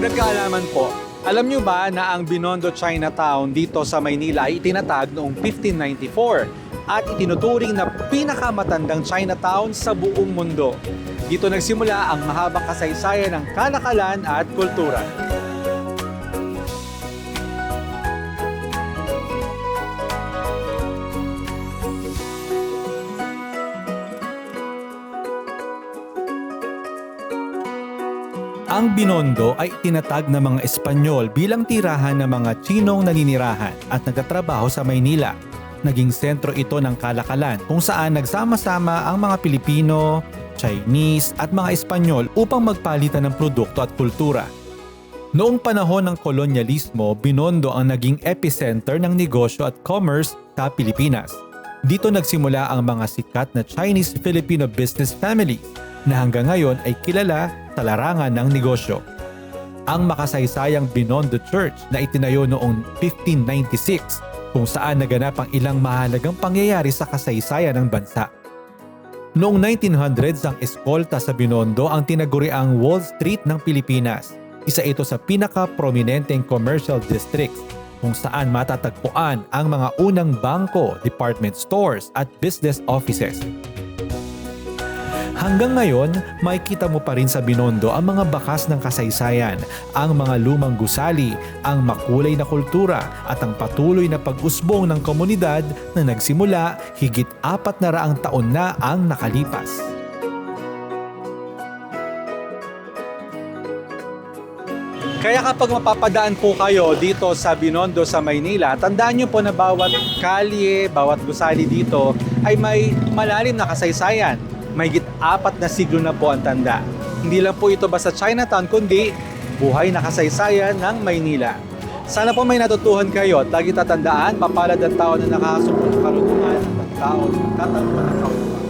Dagdag kaalaman po, alam nyo ba na ang Binondo Chinatown dito sa Maynila ay itinatag noong 1594 at itinuturing na pinakamatandang Chinatown sa buong mundo. Dito nagsimula ang mahabang kasaysayan ng kalakalan at kultura. Ang Binondo ay tinatag ng mga Espanyol bilang tirahan ng mga Tsinong naninirahan at nagtatrabaho sa Maynila. Naging sentro ito ng kalakalan kung saan nagsama-sama ang mga Pilipino, Chinese at mga Espanyol upang magpalitan ng produkto at kultura. Noong panahon ng kolonyalismo, Binondo ang naging epicenter ng negosyo at commerce sa Pilipinas. Dito nagsimula ang mga sikat na Chinese-Filipino business family na hanggang ngayon ay kilala sa larangan ng negosyo. Ang makasaysayang Binondo Church na itinayo noong 1596 kung saan naganap ang ilang mahalagang pangyayari sa kasaysayan ng bansa. Noong 1900s ang eskolta sa Binondo ang tinaguriang Wall Street ng Pilipinas. Isa ito sa pinaka-prominenteng commercial districts kung saan matatagpuan ang mga unang bangko, department stores at business offices. Hanggang ngayon, makikita mo pa rin sa Binondo ang mga bakas ng kasaysayan, ang mga lumang gusali, ang makulay na kultura at ang patuloy na pag-usbong ng komunidad na nagsimula higit 400 taon na ang nakalipas. Kaya kapag mapapadaan po kayo dito sa Binondo sa Maynila, tandaan nyo po na bawat kalye, bawat gusali dito ay may malalim na kasaysayan. Mahigit 4 na siglo na po ang tanda. Hindi lang po ito basta Chinatown, kundi buhay na kasaysayan ng Maynila. Sana po may natutuhan kayo at lagi tatandaan, mapalad ang tao na nakakasubok ng karunungan at ang tao na nagtatanong ng kautuan.